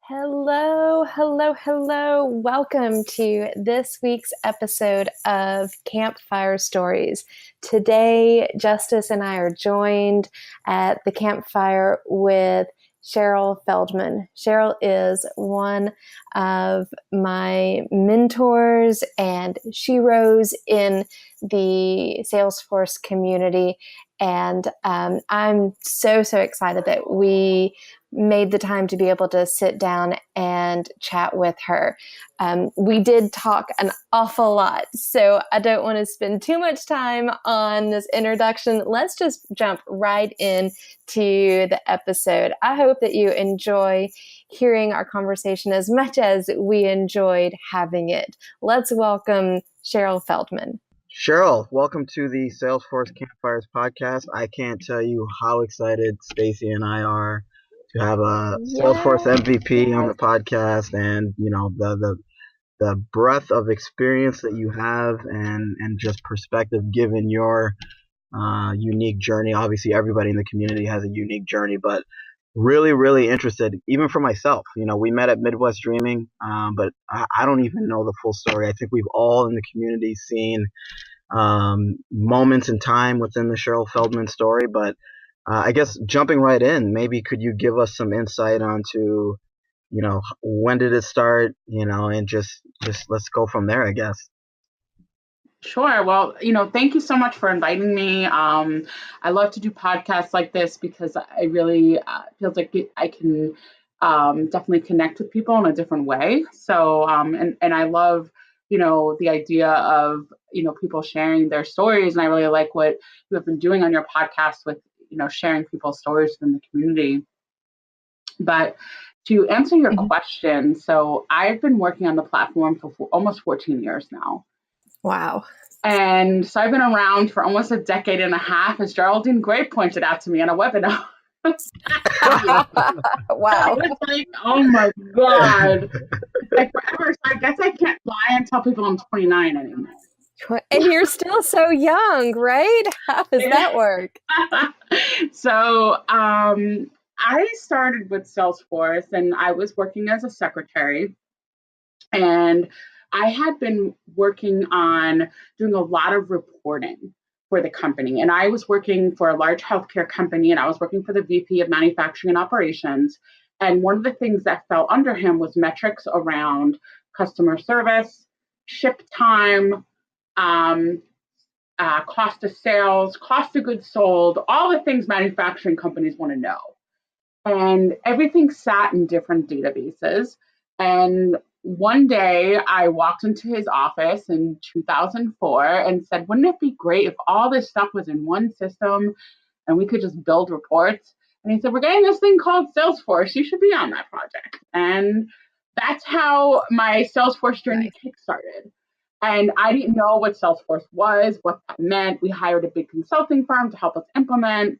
Hello, hello, hello. Welcome to this week's episode of Campfire Stories. Today, Justice and I are joined at the campfire with Cheryl Feldman. Cheryl is one of my mentors and sheroes in the Salesforce community. And I'm so excited that we made the time to be able to sit down and chat with her. We did talk an awful lot, so I don't want to spend too much time on this introduction. Let's just jump right in to the episode. I hope that you enjoy hearing our conversation as much as we enjoyed having it. Let's welcome Cheryl Feldman. Cheryl, welcome to the Salesforce Campfires podcast. I can't tell you how excited Stacy and I are to have a Salesforce MVP on the podcast, and the breadth of experience that you have and just perspective given your unique journey. Obviously, everybody in the community has a unique journey, but really interested, even for myself. We met at Midwest Dreaming, but I don't even know the full story. I think we've all in the community seen moments in time within the Cheryl Feldman story, but I guess jumping right in, maybe could you give us some insight onto, when did it start, and just let's go from there, I guess. Sure. Well, thank you so much for inviting me. I love to do podcasts like this because I really feels like I can definitely connect with people in a different way. So, and I love, the idea of, people sharing their stories. And I really like what you have been doing on your podcast with, sharing people's stories in the community. But to answer your question, so I've been working on the platform for almost 14 years now. Wow. And so I've been around for almost a decade and a half, as Geraldine Gray pointed out to me on a webinar. Wow. It's like, oh my God. Like forever. So I guess I can't lie and tell people I'm 29 anymore. And you're still so young, right? How does that work? So I started with Salesforce and I was working as a secretary, and I had been working on doing a lot of reporting for the company. And I was working for a large healthcare company, and I was working for the VP of manufacturing and operations. And one of the things that fell under him was metrics around customer service, ship time, cost of sales, cost of goods sold, all the things manufacturing companies want to know. And everything sat in different databases. And one day I walked into his office in 2004 and said, wouldn't it be great if all this stuff was in one system and we could just build reports? And he said, we're getting this thing called Salesforce. You should be on that project. And that's how my Salesforce journey kickstarted. And I didn't know what Salesforce was, what that meant. We hired a big consulting firm to help us implement.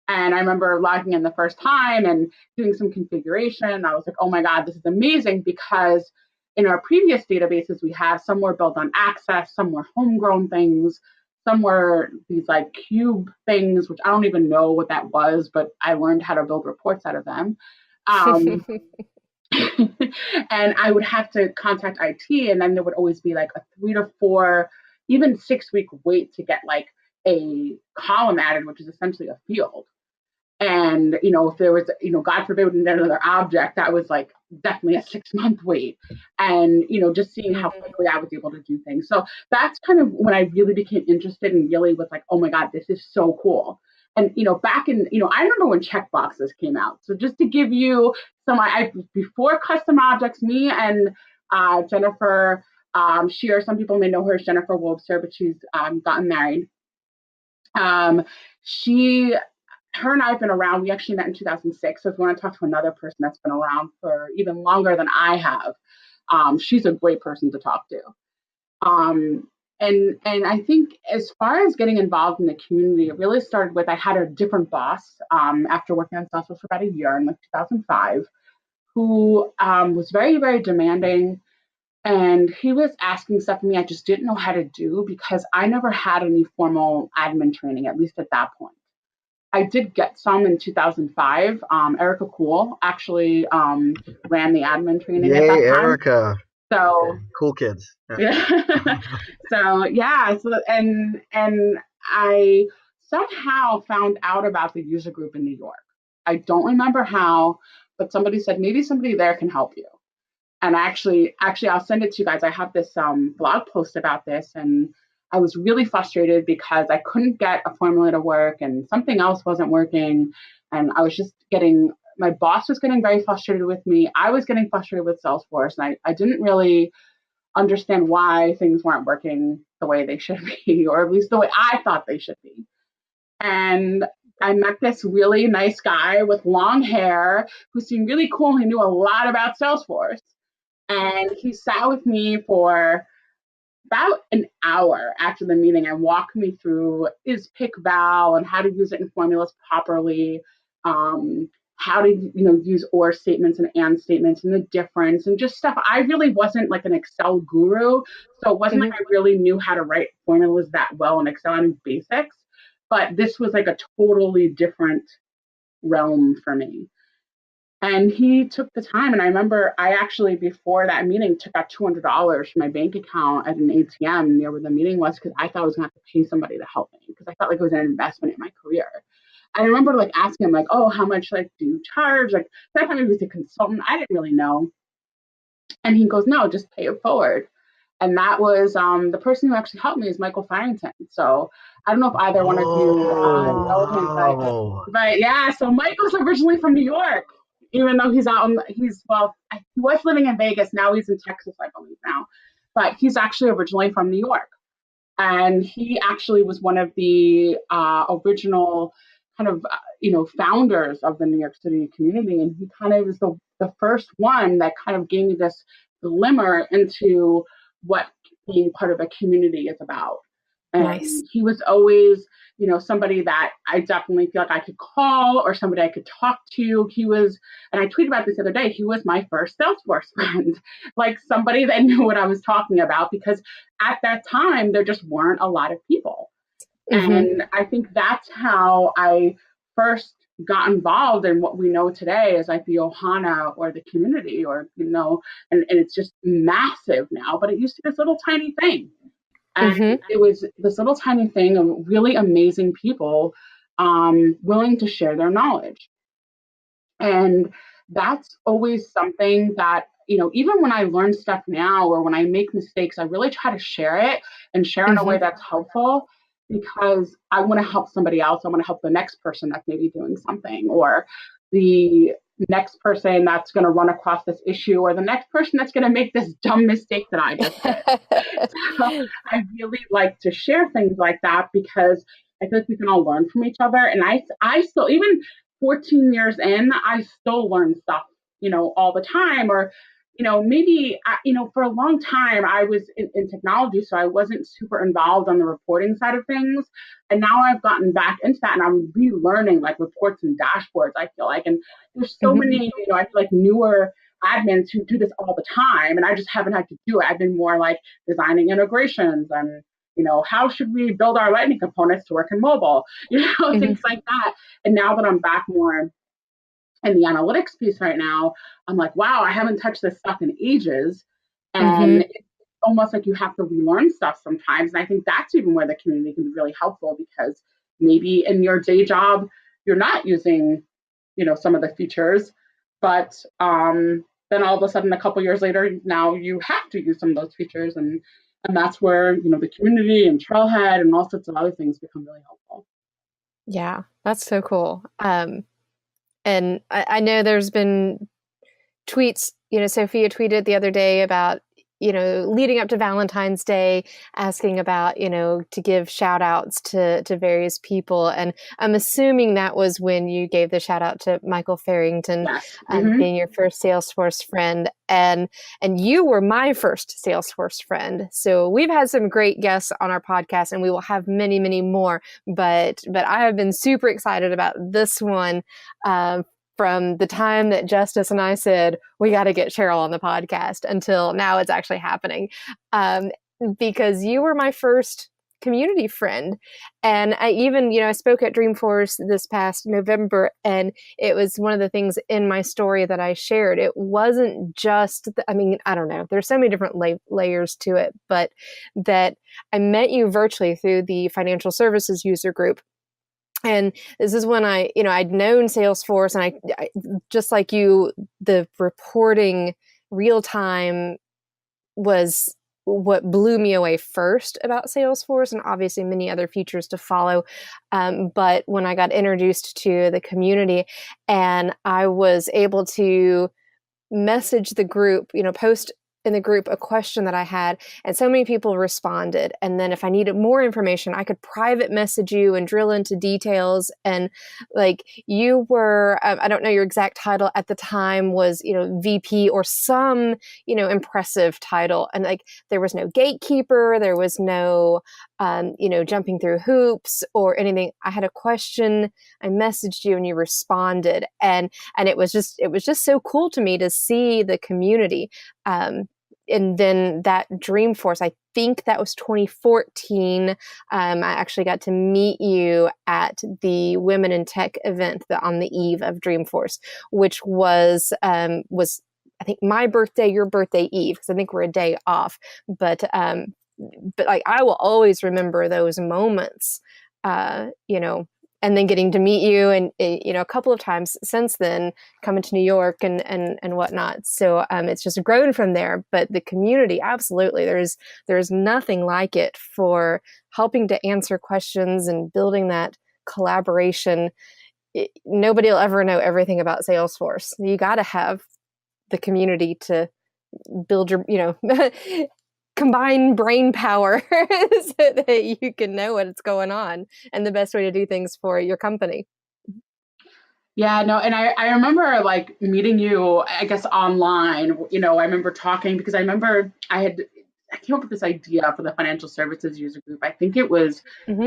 And I remember logging in the first time and doing some configuration. I was like, oh my God, this is amazing, because in our previous databases, we have some were built on Access, some were homegrown things, some were these like cube things, which I don't even know what that was, but I learned how to build reports out of them. And I would have to contact IT, and then there would always be like a 3 to 4, even 6-week wait to get like a column added, which is essentially a field. And, if there was, God forbid, another object, that was like definitely a 6-month wait. And, just seeing how quickly I was able to do things. So that's kind of when I really became interested and really was like, oh my God, this is so cool. And, back in, I remember when checkboxes came out. So just to give you some, before custom objects, me and Jennifer Shear, some people may know her as Jennifer Wobster, but she's gotten married. Her and I have been around. We actually met in 2006. So if you want to talk to another person that's been around for even longer than I have, she's a great person to talk to. And I think as far as getting involved in the community, it really started with, I had a different boss after working on Salesforce for about a year in like 2005, who was very demanding. And he was asking stuff of me I just didn't know how to do, because I never had any formal admin training, at least at that point. I did get some in 2005. Erica Cool actually ran the admin training at Yay, that time. Erica. So Cool kids. yeah. So yeah, so and I somehow found out about the user group in New York. I don't remember how, but somebody said maybe somebody there can help you. And actually I'll send it to you guys. I have this blog post about this, and I was really frustrated because I couldn't get a formula to work and something else wasn't working, and I was just getting, my boss was getting very frustrated with me. I was getting frustrated with Salesforce, and I didn't really understand why things weren't working the way they should be, or at least the way I thought they should be. And I met this really nice guy with long hair who seemed really cool. He knew a lot about Salesforce. And he sat with me for about an hour after the meeting and walked me through is pick val and how to use it in formulas properly, how to use or statements and statements and the difference and just stuff. I really wasn't like an Excel guru, so it wasn't like I really knew how to write formulas that well in Excel. I knew basics, but this was like a totally different realm for me. And he took the time. And I remember I actually, before that meeting, took out $200 from my bank account at an ATM near where the meeting was, because I thought I was going to have to pay somebody to help me, because I felt like it was an investment in my career. I remember like asking him like, oh, how much like do you charge? Like that time he was a consultant. I didn't really know. And he goes, no, just pay it forward. And that was the person who actually helped me is Michael Farrington. So I don't know if either one of you know him, but yeah, so Michael's originally from New York, even though he was living in Vegas. Now he's in Texas, I believe now, but he's actually originally from New York. And he actually was one of the original kind of, founders of the New York City community. And he kind of was the first one that kind of gave me this glimmer into what being part of a community is about. And Nice. He was always, somebody that I definitely feel like I could call or somebody I could talk to. He was, and I tweeted about this the other day, he was my first Salesforce friend, like somebody that knew what I was talking about, because at that time, there just weren't a lot of people. Mm-hmm. And I think that's how I first got involved in what we know today as like the Ohana or the community, or, and it's just massive now, but it used to be this little tiny thing. And It was this little tiny thing of really amazing people willing to share their knowledge. And that's always something that, even when I learn stuff now or when I make mistakes, I really try to share it and share in a way that's helpful, because I want to help somebody else. I want to help the next person that's maybe doing something, or the next person that's going to run across this issue, or the next person that's going to make this dumb mistake that I just did. So I really like to share things like that, because I feel like we can all learn from each other. And I still, even 14 years in, I still learn stuff, all the time. Or, maybe, for a long time I was in technology, so I wasn't super involved on the reporting side of things. And now I've gotten back into that, and I'm relearning like reports and dashboards, I feel like. And there's so many, I feel like newer admins who do this all the time, and I just haven't had to do it. I've been more like designing integrations and, how should we build our Lightning components to work in mobile, things like that. And now that I'm back more in the analytics piece right now, I'm like, wow, I haven't touched this stuff in ages. And it's almost like you have to relearn stuff sometimes. And I think that's even where the community can be really helpful, because maybe in your day job, you're not using, some of the features, but then all of a sudden, a couple years later, now you have to use some of those features. And that's where, the community and Trailhead and all sorts of other things become really helpful. Yeah, that's so cool. And I know there's been tweets, Sophia tweeted the other day about, leading up to Valentine's Day, asking about, to give shout outs to various people. And I'm assuming that was when you gave the shout out to Michael Farrington, being your first Salesforce friend. And you were my first Salesforce friend. So we've had some great guests on our podcast, and we will have many, many more. But I have been super excited about this one. From the time that Justice and I said, we got to get Cheryl on the podcast, until now it's actually happening. Because you were my first community friend. And I even, I spoke at Dreamforce this past November, and it was one of the things in my story that I shared. It wasn't just, I don't know, there's so many different layers to it, but that I met you virtually through the financial services user group. And this is when I'd known Salesforce, and I just like you, the reporting real time was what blew me away first about Salesforce, and obviously many other features to follow. But when I got introduced to the community and I was able to message the group, post in the group a question that I had, and so many people responded. And then if I needed more information, I could private message you and drill into details. And like you were, I don't know your exact title at the time, was, VP or some, impressive title. And like there was no gatekeeper, there was no, jumping through hoops or anything. I had a question, I messaged you and you responded. And it was just so cool to me to see the community. And then that Dreamforce, I think that was 2014. I actually got to meet you at the Women in Tech event on the eve of Dreamforce, which was I think my birthday, your birthday eve, because I think we're a day off. But like I will always remember those moments, and then getting to meet you and, a couple of times since then, coming to New York and whatnot. So it's just grown from there. But the community, absolutely, there's nothing like it for helping to answer questions and building that collaboration. Nobody will ever know everything about Salesforce. You got to have the community to build your, combine brain power so that you can know what's going on and the best way to do things for your company. Yeah, no, and I remember like meeting you, I guess, online. I remember talking because I remember I came up with this idea for the financial services user group. I think it was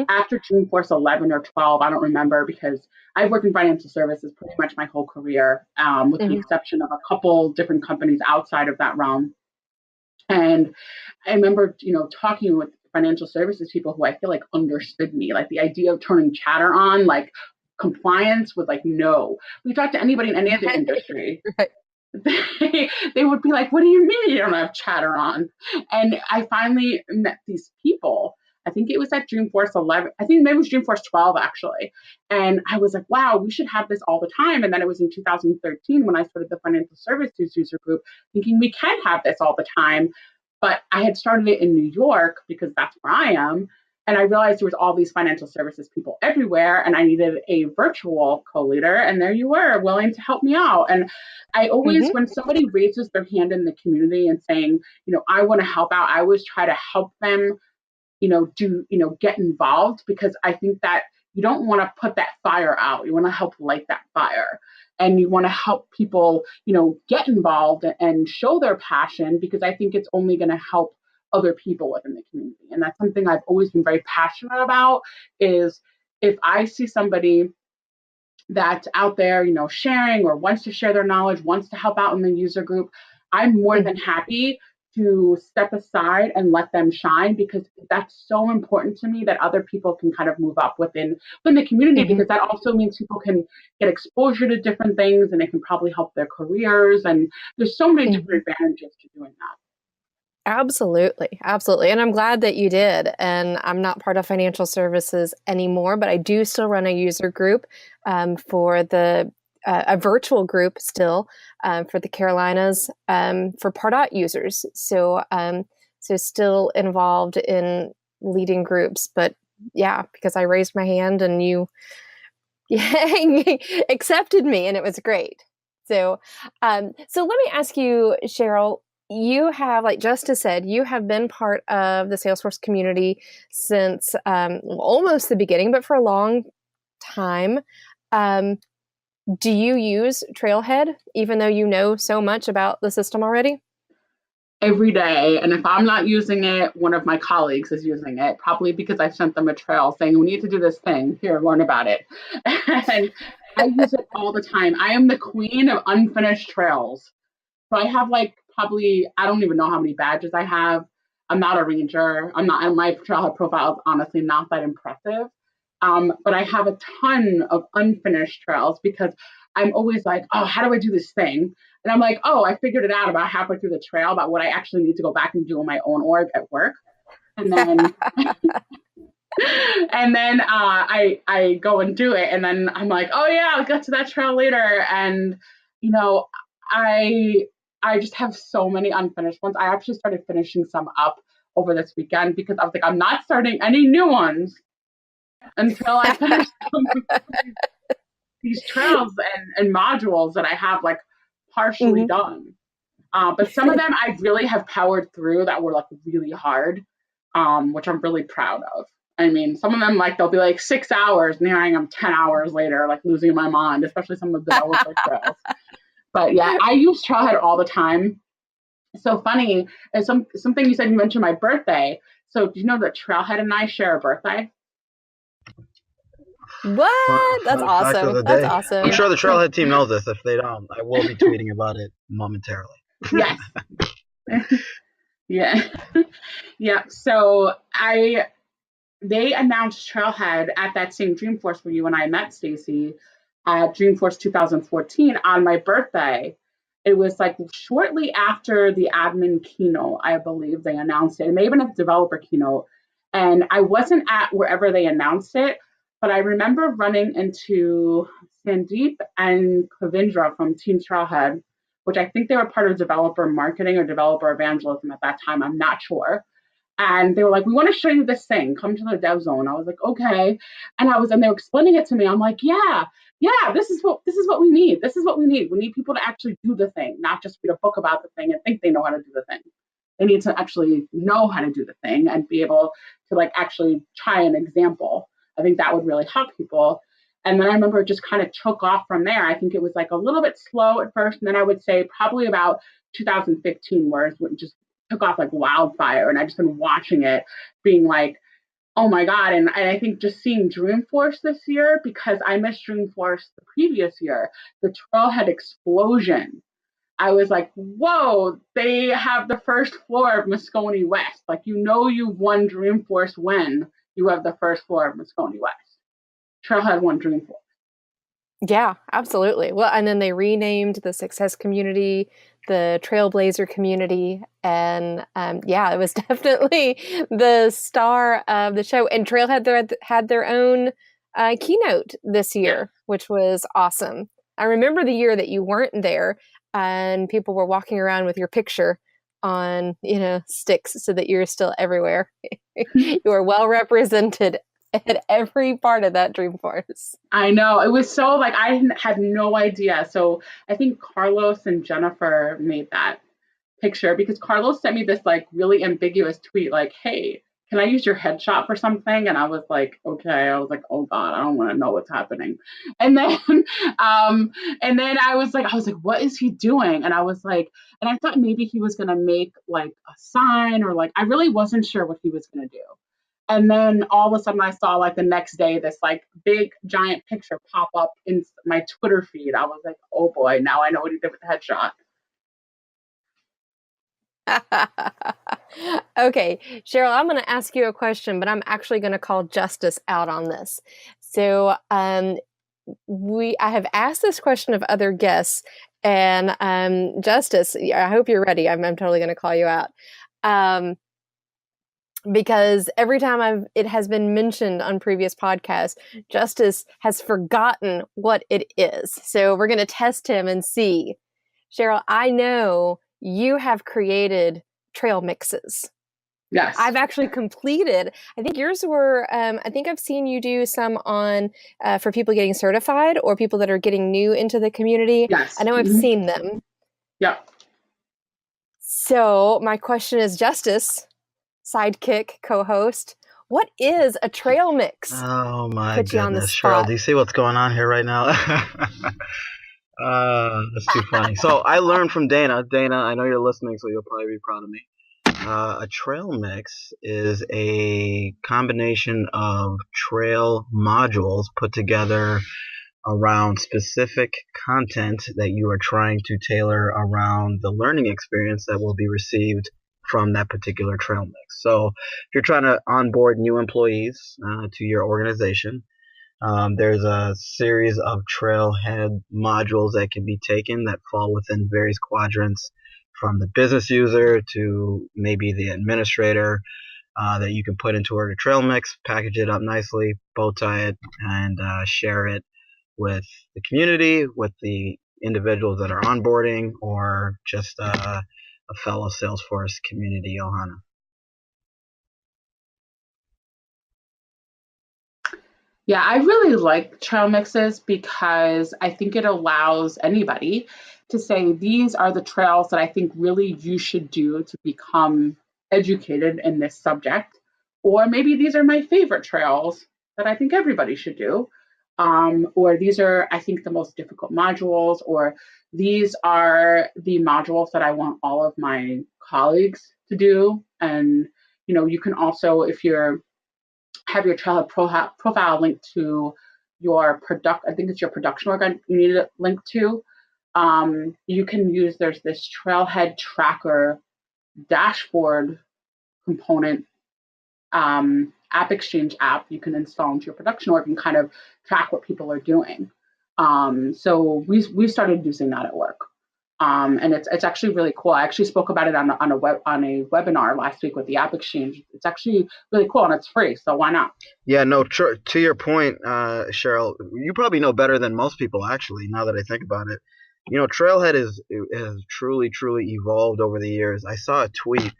after Dreamforce 11 or 12. I don't remember because I've worked in financial services pretty much my whole career, with the exception of a couple different companies outside of that realm. And I remember, talking with financial services people who I feel like understood me, like the idea of turning chatter on, like compliance was like, no. We talk to anybody in any other industry. Right. They would be like, what do you mean you don't have chatter on? And I finally met these people. I think it was at Dreamforce 11. I think maybe it was Dreamforce 12, actually. And I was like, wow, we should have this all the time. And then it was in 2013 when I started the financial services user group, thinking we can have this all the time. But I had started it in New York because that's where I am. And I realized there was all these financial services people everywhere, and I needed a virtual co-leader. And there you were, willing to help me out. And I always, when somebody raises their hand in the community and saying, I want to help out, I always try to help them, get involved, because I think that you don't want to put that fire out. You want to help light that fire. And you want to help people, get involved and show their passion, because I think it's only going to help other people within the community. And that's something I've always been very passionate about, is if I see somebody that's out there, sharing or wants to share their knowledge, wants to help out in the user group, I'm more than happy to step aside and let them shine, because that's so important to me that other people can kind of move up within the community, because that also means people can get exposure to different things and it can probably help their careers. And there's so many different advantages to doing that. Absolutely. Absolutely. And I'm glad that you did. And I'm not part of financial services anymore, but I do still run a user group for a virtual group still for the Carolinas for Pardot users. So still involved in leading groups, but yeah, because I raised my hand and you accepted me, and it was great. So let me ask you, Cheryl, you have, like Justice said, you have been part of the Salesforce community since almost the beginning, but for a long time. Do you use Trailhead, even though you know so much about the system already? Every day. And if I'm not using it, one of my colleagues is using it, probably because I sent them a trail saying, we need to do this thing. Here, learn about it. And I use it all the time. I am the queen of unfinished trails. So I have probably, I don't even know how many badges I have. I'm not a ranger. I'm not, and my trailhead profile is honestly not that impressive. But I have a ton of unfinished trails because I'm always like, oh, how do I do this thing? And I'm like, oh, I figured it out about halfway through the trail about what I actually need to go back and do on my own org at work. And then I go and do it, and then I'm like, oh yeah, I'll get to that trail later. And you know, I I just have so many unfinished ones. I actually started finishing some up over this weekend because I was like, I'm not starting any new ones until I finish these trails and modules that I have like partially done. But some of them I really have powered through that were like really hard, which I'm really proud of. I mean, some of them like they'll be like 6 hours, and here I am 10 hours later, like losing my mind, especially some of the developer trails. But yeah, I use Trailhead all the time. So funny, and something you said, you mentioned my birthday. So do you know that Trailhead and I share a birthday? What? That's awesome. That's awesome. I'm sure the Trailhead team knows this. If they don't, I will be tweeting about it momentarily. Yes. Yeah. Yeah. So they announced Trailhead at that same Dreamforce where you and I met, Stacy, at Dreamforce 2014 on my birthday. It was like shortly after the admin keynote, I believe they announced it. It may have been a developer keynote. And I wasn't at wherever they announced it, but I remember running into Sandeep and Kavindra from Team Trailhead, which I think they were part of developer marketing or developer evangelism at that time. I'm not sure. And they were like, we want to show you this thing. Come to the dev zone. I was like, okay. And they were explaining it to me. I'm like, yeah, this is what we need. This is what we need. We need people to actually do the thing, not just read a book about the thing and think they know how to do the thing. They need to actually know how to do the thing and be able to like actually try an example. I think that would really help people. And then I remember it just kind of took off from there. I think it was like a little bit slow at first. And then I would say probably about 2015, where it just took off like wildfire. And I just been watching it being like, oh my God. And I think just seeing Dreamforce this year, because I missed Dreamforce the previous year, the Trailhead explosion. I was like, whoa, they have the first floor of Moscone West. Like, you've won Dreamforce when you have the first floor of Moscone West. Trailhead won Dreamforce. Yeah, absolutely. Well, and then they renamed the Success Community the Trailblazer Community. And it was definitely the star of the show. And Trailhead had their own keynote this year, which was awesome. I remember the year that you weren't there and people were walking around with your picture on, sticks so that you're still everywhere. You were well represented at every part of that Dreamforce. I know. It was so like, I had no idea. So I think Carlos and Jennifer made that picture because Carlos sent me this like really ambiguous tweet like, hey, can I use your headshot for something? And I was like, okay. I was like, oh God, I don't want to know what's happening. And then I was like, what is he doing? And I was like, and I thought maybe he was going to make like a sign or like, I really wasn't sure what he was going to do. And then all of a sudden I saw like the next day, this like big giant picture pop up in my Twitter feed. I was like, oh boy, now I know what he did with the headshot. Okay, Cheryl, I'm going to ask you a question, but I'm actually going to call Justice out on this. So I have asked this question of other guests, and Justice, I hope you're ready. I'm totally going to call you out. Because every time it has been mentioned on previous podcasts, Justice has forgotten what it is. So we're going to test him and see. Cheryl, I know you have created trail mixes. Yes. I've actually completed, I think yours were, I think I've seen you do some on for people getting certified or people that are getting new into the community. Yes. I know I've seen them. Yeah. So my question is, Justice, sidekick, co-host, what is a trail mix? Oh my goodness, Cheryl, do you see what's going on here right now? That's too funny. So I learned from Dana. Dana, I know you're listening, so you'll probably be proud of me. A trail mix is a combination of trail modules put together around specific content that you are trying to tailor around the learning experience that will be received from that particular trail mix. So if you're trying to onboard new employees to your organization, there's a series of trailhead modules that can be taken that fall within various quadrants, from the business user to maybe the administrator, that you can put into a trail mix, package it up nicely, bow tie it, and share it with the community, with the individuals that are onboarding, or just a fellow Salesforce community Ohana. Yeah, I really like trail mixes because I think it allows anybody to say, these are the trails that I think really you should do to become educated in this subject. Or maybe these are my favorite trails that I think everybody should do. Or these are, I think, the most difficult modules, or these are the modules that I want all of my colleagues to do. And, you can also, if you're have your trailhead profile linked to your I think it's your production org you need it linked to. You can use, there's this trailhead tracker dashboard component, app exchange app you can install into your production org and kind of track what people are doing. So we started using that at work. And it's actually really cool. I actually spoke about it on a webinar last week with the App Exchange. It's actually really cool, and it's free, so why not? Yeah, no. To your point, Cheryl, you probably know better than most people. Actually, now that I think about it, Trailhead has truly evolved over the years. I saw a tweet.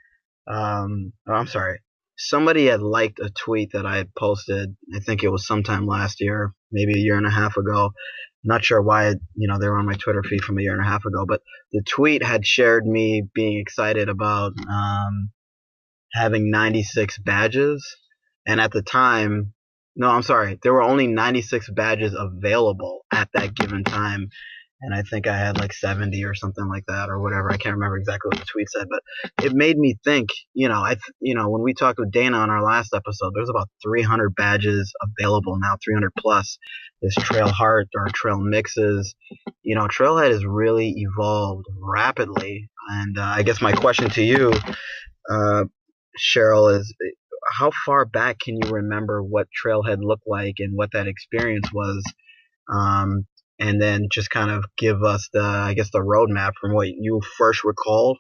I'm sorry. Somebody had liked a tweet that I had posted. I think it was sometime last year, maybe a year and a half ago. Not sure why, they were on my Twitter feed from a year and a half ago, but the tweet had shared me being excited about having 96 badges. And at the time, no, I'm sorry, there were only 96 badges available at that given time. And I think I had like 70 or something like that, or whatever. I can't remember exactly what the tweet said, but it made me think. When we talked with Dana on our last episode, there's about 300 badges available now, 300 plus. This Trail Heart or Trail Mixes. Trailhead has really evolved rapidly. And I guess my question to you, Cheryl, is how far back can you remember what Trailhead looked like and what that experience was? And then just kind of give us the roadmap from what you first recall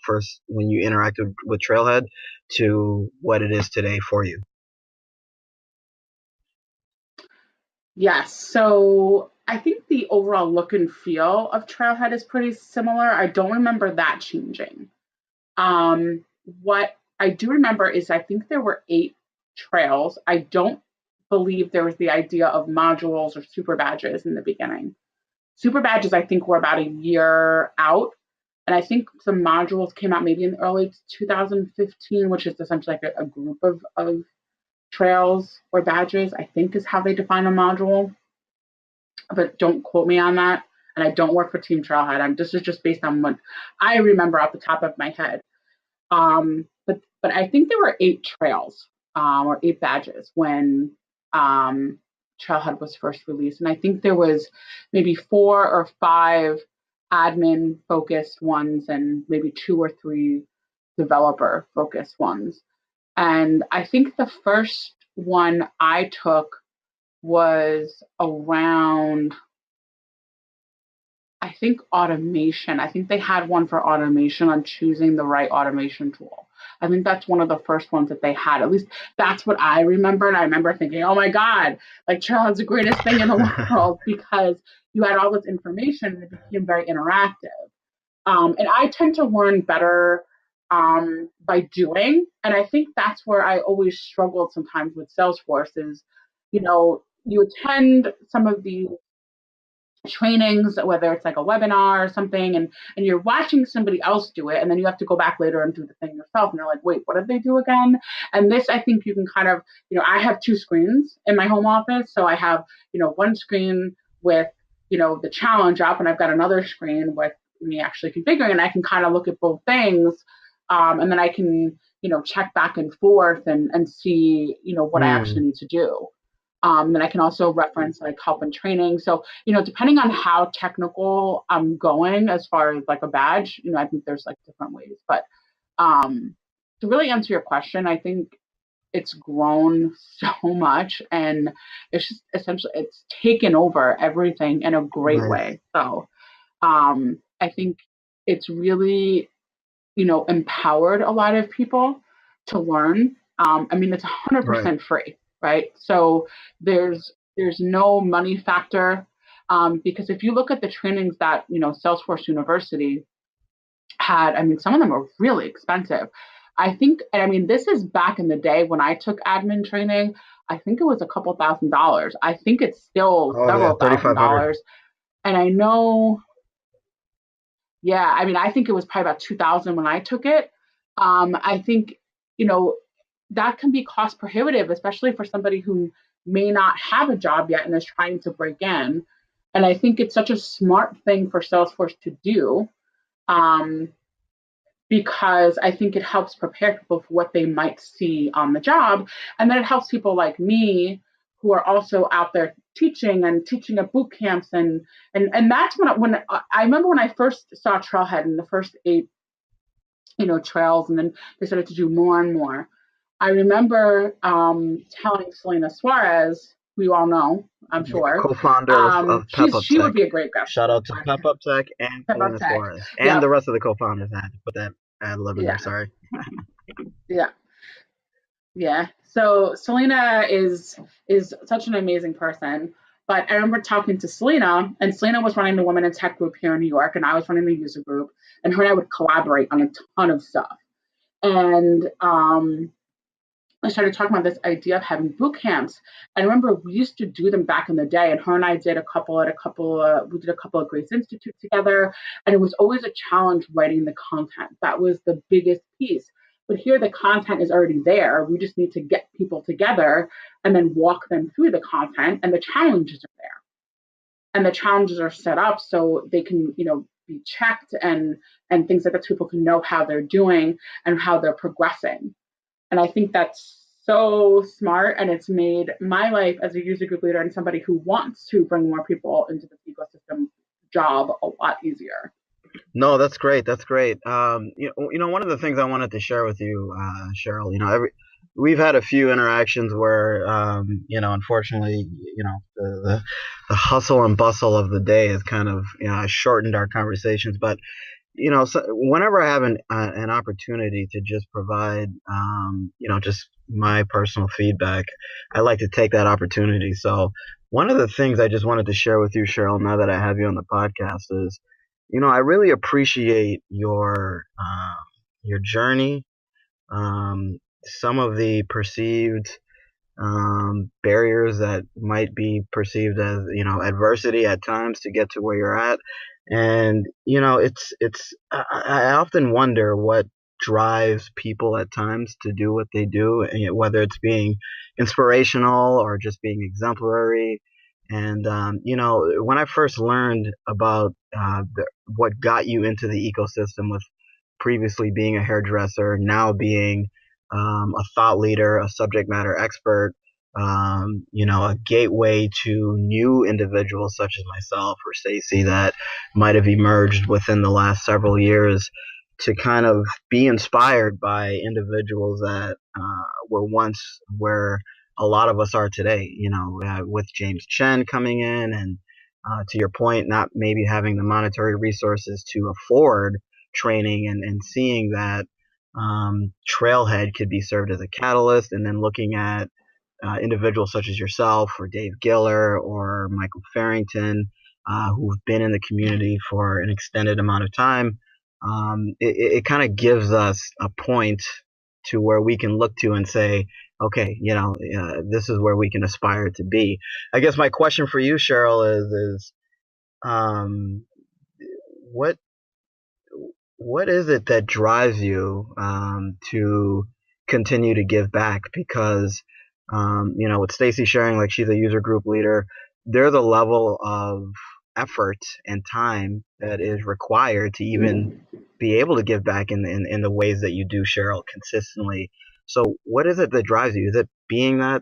when you interacted with Trailhead to what it is today for you. Yes. So I think the overall look and feel of Trailhead is pretty similar. I don't remember that changing. What I do remember is I think there were 8 trails. I don't believe there was the idea of modules or super badges in the beginning. Super badges, I think, were about a year out. And I think some modules came out maybe in early 2015, which is essentially like a group of trails or badges, I think is how they define a module. But don't quote me on that. And I don't work for Team Trailhead. This is just based on what I remember off the top of my head. But I think there were 8 trails or 8 badges when Trailhead was first released. And I think there was maybe 4 or 5 admin focused ones and maybe 2 or 3 developer focused ones. And I think the first one I took was around, I think, automation. I think they had one for automation, on choosing the right automation tool. I think that's one of the first ones that they had. At least that's what I remember. And I remember thinking, oh my God, like Cheryl is the greatest thing in the world, because you had all this information and it became very interactive. And I tend to learn better by doing. And I think that's where I always struggled sometimes with Salesforce is, you attend some of the trainings, whether it's like a webinar or something, and you're watching somebody else do it, and then you have to go back later and do the thing yourself, and you're like, wait, what did they do again? And this, I think you can kind of, I have 2 screens in my home office. So I have, one screen with, the challenge up, and I've got another screen with me actually configuring, and I can kind of look at both things, and then I can, check back and forth and see, what I actually need to do. And then I can also reference like help and training. So, depending on how technical I'm going as far as like a badge, I think there's like different ways. But to really answer your question, I think it's grown so much, and it's just essentially it's taken over everything in a great Nice. way. So I think it's really, empowered a lot of people to learn. I mean, it's Right. 100% free, right? So there's no money factor, because if you look at the trainings that Salesforce University had, I mean, some of them are really expensive. I think, and I mean, this is back in the day when I took admin training. I think it was a couple $1,000s. I think it's still Oh yeah, several thousand 3,500. dollars. And I know, yeah, I mean, I think it was probably about 2000 when I took it. I think, you know, that can be cost prohibitive, especially for somebody who may not have a job yet and is trying to break in. And I think it's such a smart thing for Salesforce to do, um, because I think it helps prepare people for what they might see on the job. And then it helps people like me who are also out there teaching and teaching at boot camps. And that's when I remember when I first saw Trailhead in the first 8, trails, and then they started to do more and more. I remember telling Selena Suarez, who you all know, I'm Yeah, sure, co-founder of Pep Up she Tech. would be a great guest Shout out to on Pep Up Tech and Pep Selena Tech. Suarez and the Yep. rest of the co-founders. I had to put that ad lib in there. Yeah. Sorry. Yeah. Yeah. So Selena is such an amazing person. But I remember talking to Selena, and Selena was running the Women in Tech group here in New York, and I was running the user group, and her and I would collaborate on a ton of stuff. And I started talking about this idea of having boot camps. I remember we used to do them back in the day, and her and I did a couple at a couple. We did a couple of Grace Institute together, and it was always a challenge writing the content. That was the biggest piece. But here, the content is already there. We just need to get people together and then walk them through the content, and the challenges are there. And the challenges are set up so they can, be checked and things like that, so people can know how they're doing and how they're progressing. And I think that's so smart. And it's made my life as a user group leader and somebody who wants to bring more people into this ecosystem job a lot easier. No, that's great. That's great. One of the things I wanted to share with you, Cheryl, we've had a few interactions where, unfortunately, the hustle and bustle of the day has kind of, shortened our conversations. But so whenever I have an opportunity to just provide, just my personal feedback, I like to take that opportunity. So one of the things I just wanted to share with you, Cheryl, now that I have you on the podcast is, I really appreciate your journey, some of the perceived barriers that might be perceived as adversity at times to get to where you're at. And it's I often wonder what drives people at times to do what they do, and whether it's being inspirational or just being exemplary. And when I first learned about what got you into the ecosystem, with previously being a hairdresser, now being a thought leader, a subject matter expert, a gateway to new individuals such as myself or Stacy that might have emerged within the last several years, to kind of be inspired by individuals that were once where a lot of us are today, with James Chen coming in and to your point, not maybe having the monetary resources to afford training, and seeing that Trailhead could be served as a catalyst, and then looking at individuals such as yourself or Dave Giller or Michael Farrington, who've been in the community for an extended amount of time. It kind of gives us a point to where we can look to and say, okay, this is where we can aspire to be. I guess my question for you, Cheryl, is um, what what is it that drives you to continue to give back? Because with Stacy sharing, like, she's a user group leader, there's a level of effort and time that is required to even be able to give back in the ways that you do, Cheryl, consistently. So what is it that drives you? Is it being that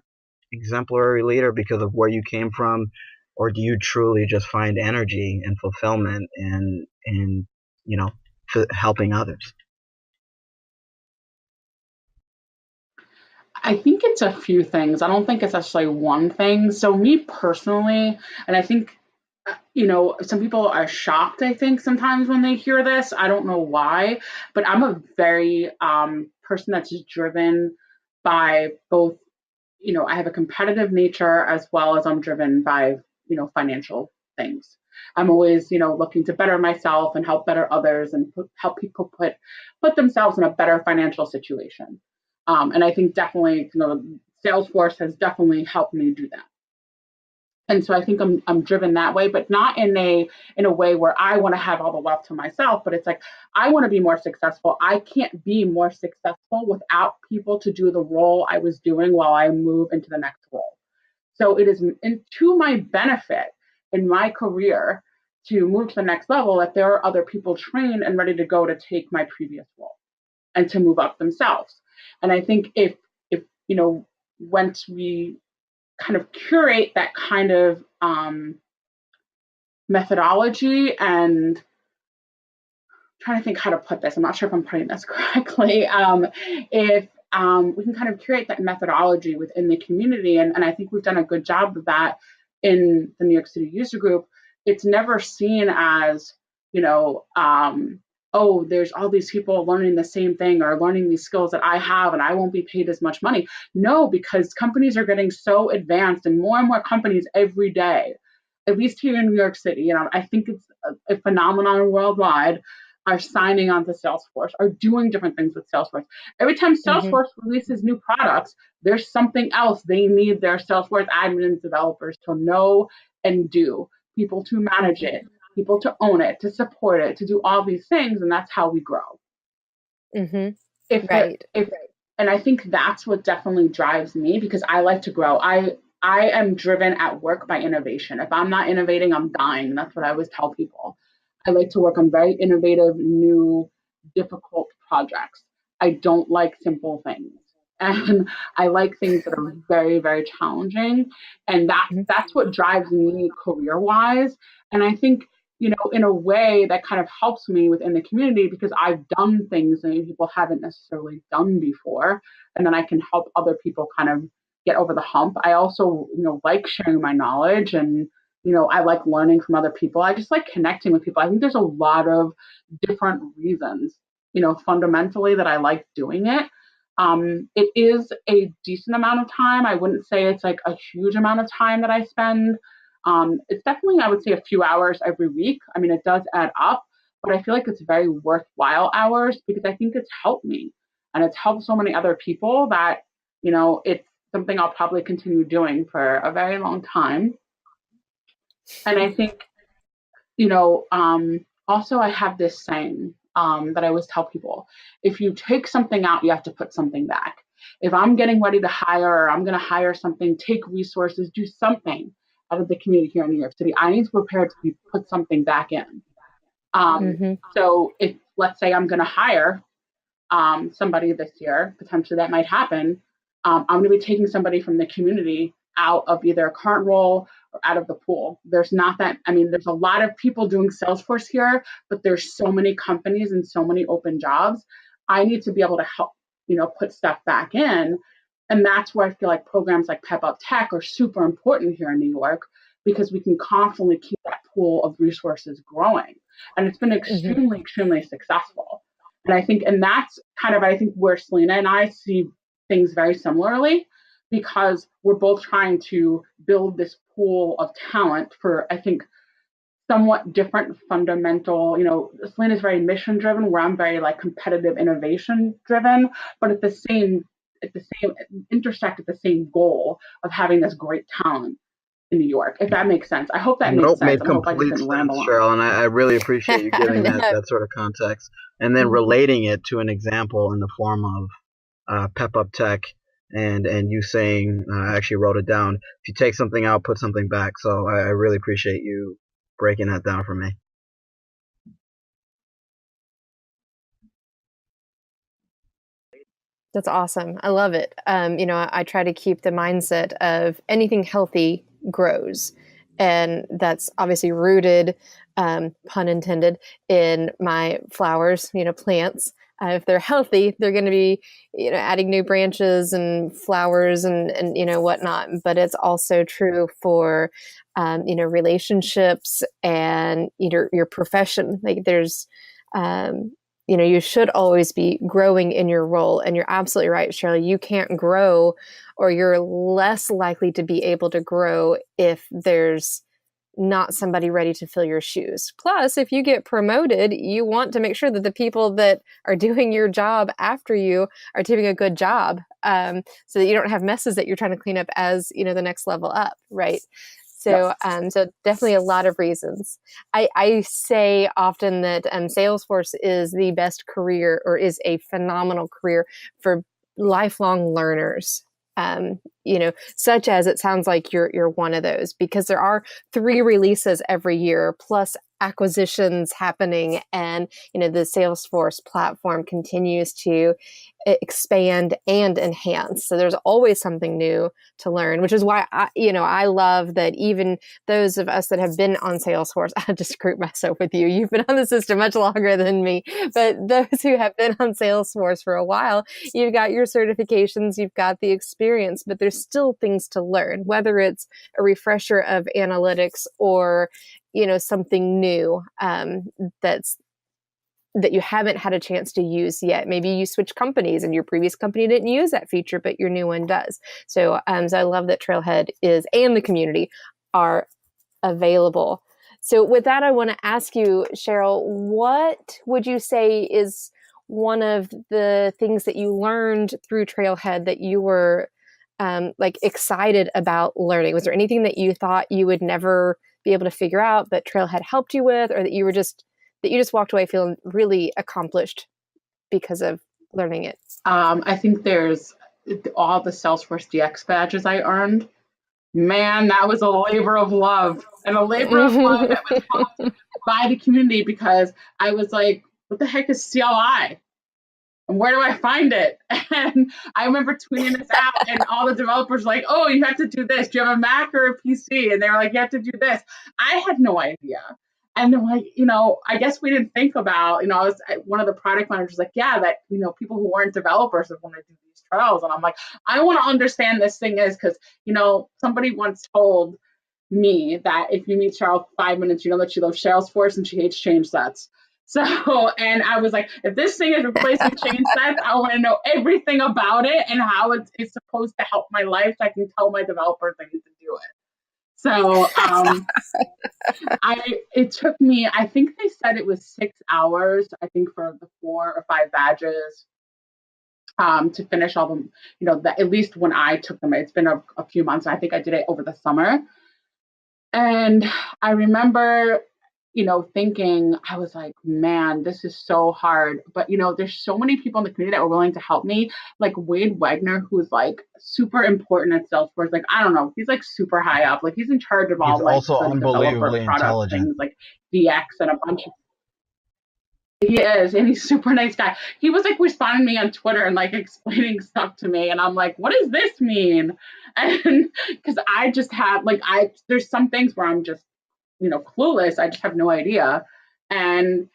exemplary leader because of where you came from, or do you truly just find energy and fulfillment in helping others? I think it's a few things. I don't think it's actually one thing. So me personally, and I think some people are shocked, I think, sometimes when they hear this. I don't know why, but I'm a very person that's just driven by both, I have a competitive nature as well as I'm driven by, financial things. I'm always, looking to better myself and help better others and help people put themselves in a better financial situation. And I think definitely, Salesforce has definitely helped me do that. And so I think I'm driven that way, but not in a way where I want to have all the wealth to myself, but it's like I want to be more successful. I can't be more successful without people to do the role I was doing while I move into the next role. So it is to my benefit in my career to move to the next level that there are other people trained and ready to go to take my previous role and to move up themselves. And I think if once we kind of curate that kind of methodology, and I'm trying to think how to put this. I'm not sure if I'm putting this correctly. If we can kind of curate that methodology within the community, and I think we've done a good job of that in the New York City user group. It's never seen as, oh, there's all these people learning the same thing or learning these skills that I have and I won't be paid as much money. No, because companies are getting so advanced and more companies every day, at least here in New York City. I think it's a phenomenon worldwide, are signing on to Salesforce, are doing different things with Salesforce. Every time Salesforce releases new products, there's something else they need their Salesforce admins and developers to know and do, people to manage it, people to own it, to support it, to do all these things, and that's how we grow. Right. And I think that's what definitely drives me, because I like to grow. I am driven at work by innovation. If I'm not innovating, I'm dying. That's what I always tell people. I like to work on very innovative, new, difficult projects. I don't like simple things. And I like things that are very, very challenging. And that's what drives me career-wise. And I think, in a way that kind of helps me within the community, because I've done things that people haven't necessarily done before. And then I can help other people kind of get over the hump. I also, like sharing my knowledge, and I like learning from other people. I just like connecting with people. I think there's a lot of different reasons, fundamentally, that I like doing it. It is a decent amount of time. I wouldn't say it's like a huge amount of time that I spend. It's definitely, I would say, a few hours every week. I mean, it does add up, but I feel like it's very worthwhile hours, because I think it's helped me and it's helped so many other people that, it's something I'll probably continue doing for a very long time. And I think, also I have this saying that I always tell people: if you take something out, you have to put something back. If I'm getting ready to hire, or I'm going to hire something, take resources, do something out of the community here in New York City, I need to prepare to put something back in. So if, let's say, I'm going to hire somebody this year, potentially that might happen, I'm going to be taking somebody from the community out of either a current role or out of the pool. There's a lot of people doing Salesforce here, but there's so many companies and so many open jobs. I need to be able to help, put stuff back in. And that's where I feel like programs like Pep Up Tech are super important here in New York, because we can constantly keep that pool of resources growing. And it's been extremely, extremely successful. And that's kind of, I think, where Selena and I see things very similarly, because we're both trying to build this pool of talent for, I think, somewhat different fundamental, Selena is very mission driven, where I'm very like competitive innovation driven, but at the same intersect at the same goal of having this great talent in New York, if that makes sense. I hope that made sense. Made I hope I complete didn't sense, ramble on. Cheryl, and I really appreciate you giving No. that sort of context, and then relating it to an example in the form of Pep Up Tech, and you saying, I actually wrote it down, if you take something out, put something back. So I really appreciate you breaking that down for me. That's awesome. I love it. I try to keep the mindset of anything healthy grows. And that's obviously rooted, pun intended, in my flowers, plants. If they're healthy, they're going to be, adding new branches and flowers and whatnot. But it's also true for, relationships and your profession. Like there's, you should always be growing in your role. And you're absolutely right, Cheryl. You can't grow, or you're less likely to be able to grow if there's not somebody ready to fill your shoes. Plus, if you get promoted, you want to make sure that the people that are doing your job after you are doing a good job, so that you don't have messes that you're trying to clean up as the next level up, right? So, so definitely a lot of reasons. I say often that Salesforce is the best career, or is a phenomenal career for lifelong learners. Such as it sounds like you're one of those, because there are 3 releases every year, plus acquisitions happening, and the Salesforce platform continues to expand and enhance. So there's always something new to learn, which is why I love that even those of us that have been on Salesforce, I just group myself with you. You've been on the system much longer than me, but those who have been on Salesforce for a while, you've got your certifications, you've got the experience, but there's still things to learn, whether it's a refresher of analytics or something new that you haven't had a chance to use yet. Maybe you switch companies and your previous company didn't use that feature, but your new one does. So I love that Trailhead and the community are available. So with that, I want to ask you, Cheryl, what would you say is one of the things that you learned through Trailhead that you were excited about learning? Was there anything that you thought you would never be able to figure out, but Trailhead helped you with, or that you just walked away feeling really accomplished because of learning it? I think there's all the Salesforce DX badges I earned. Man, that was a labor of love, and a labor of love that was helped by the community, because I was like, what the heck is CLI? And where do I find it? And I remember tweeting this out, and all the developers were like, oh, you have to do this. Do you have a Mac or a PC? And they were like, you have to do this. I had no idea. And they're like, I guess we didn't think about, one of the product managers like, yeah, that, people who weren't developers would want to do these trials. And I'm like, I want to understand this thing is, because, somebody once told me that if you meet Cheryl 5 minutes, you know that she loves Salesforce and she hates change sets. So, and I was like, if this thing is replacing change sets, I want to know everything about it and how it's supposed to help my life, so I can tell my developers I need to do it. So it took me, I think they said it was 6 hours, I think, for the 4 or 5 badges to finish all them, at least when I took them. It's been a few months. I think I did it over the summer. And I remember, thinking, I was like, man, this is so hard. But, there's so many people in the community that were willing to help me. Like Wade Wagner, who's like super important at Salesforce. Like, I don't know, he's like super high up. Like he's in charge of all He's like also unbelievably intelligent. Things like DX and a bunch of. He is, and he's a super nice guy. He was like responding to me on Twitter and like explaining stuff to me, and I'm like, what does this mean? And because I just have there's some things where I'm just clueless. I just have no idea. And,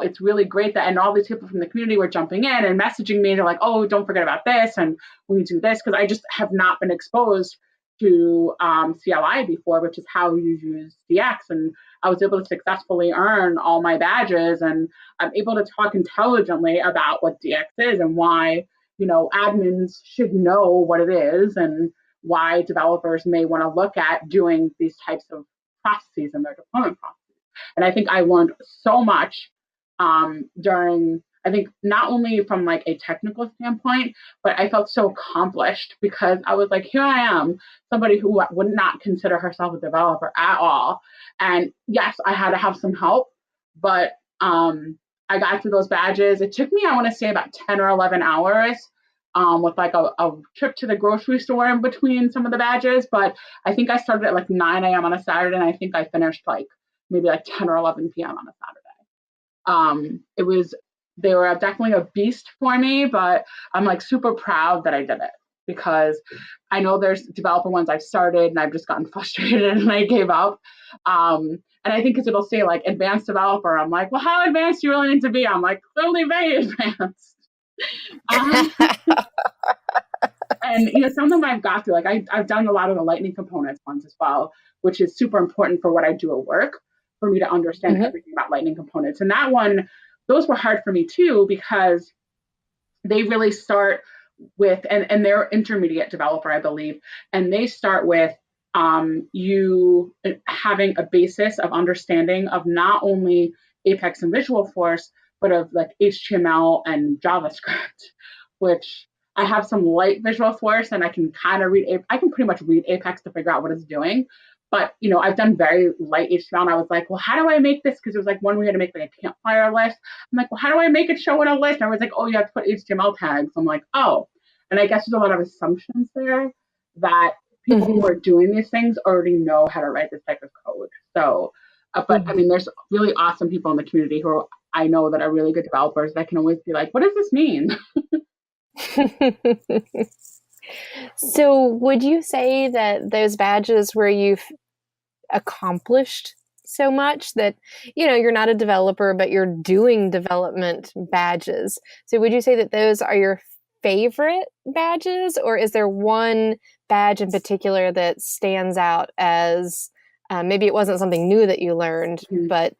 it's really great that, and all these people from the community were jumping in and messaging me. They're like, oh, don't forget about this, and we need to do this, because I just have not been exposed to CLI before, which is how you use DX. And I was able to successfully earn all my badges, and I'm able to talk intelligently about what DX is and why, admins should know what it is, and why developers may want to look at doing these types of processes in their deployment processes. And I think I learned so much during, I think, not only from like a technical standpoint, but I felt so accomplished, because I was like, here I am, somebody who would not consider herself a developer at all. And yes, I had to have some help, but I got through those badges. It took me, I want to say, about 10 or 11 hours. With like a trip to the grocery store in between some of the badges. But I think I started at like 9 a.m. on a Saturday, and I think I finished like maybe like 10 or 11 p.m. on a Saturday. They were definitely a beast for me, but I'm like super proud that I did it. because I know there's developer ones I've started and I've just gotten frustrated and I gave up. And I think because it'll say like advanced developer, I'm like, well, how advanced do you really need to be? I'm like, clearly very advanced. And some of them I've got through. Like I've done a lot of the lightning components ones as well, which is super important for what I do at work, for me to understand everything about lightning components. And that one, those were hard for me too, because they really start with, and they're intermediate developer, I believe, and they start with you having a basis of understanding of not only Apex and Visual Force, but of like HTML and JavaScript, which I have some light Visual Force and I can kind of read, I can pretty much read Apex to figure out what it's doing. But, I've done very light HTML and I was like, well, how do I make this? Because it was like one we had to make like a campfire list. I'm like, well, how do I make it show in a list? And I was like, oh, you have to put HTML tags. I'm like, oh. And I guess there's a lot of assumptions there that people who are doing these things already know how to write this type of code. So, but I mean, there's really awesome people in the community who I know that are really good developers that can always be like, what does this mean? So would you say that those badges where you've accomplished so much that, you're not a developer, but you're doing development badges. So would you say that those are your favorite badges, or is there one badge in particular that stands out as maybe it wasn't something new that you learned, but...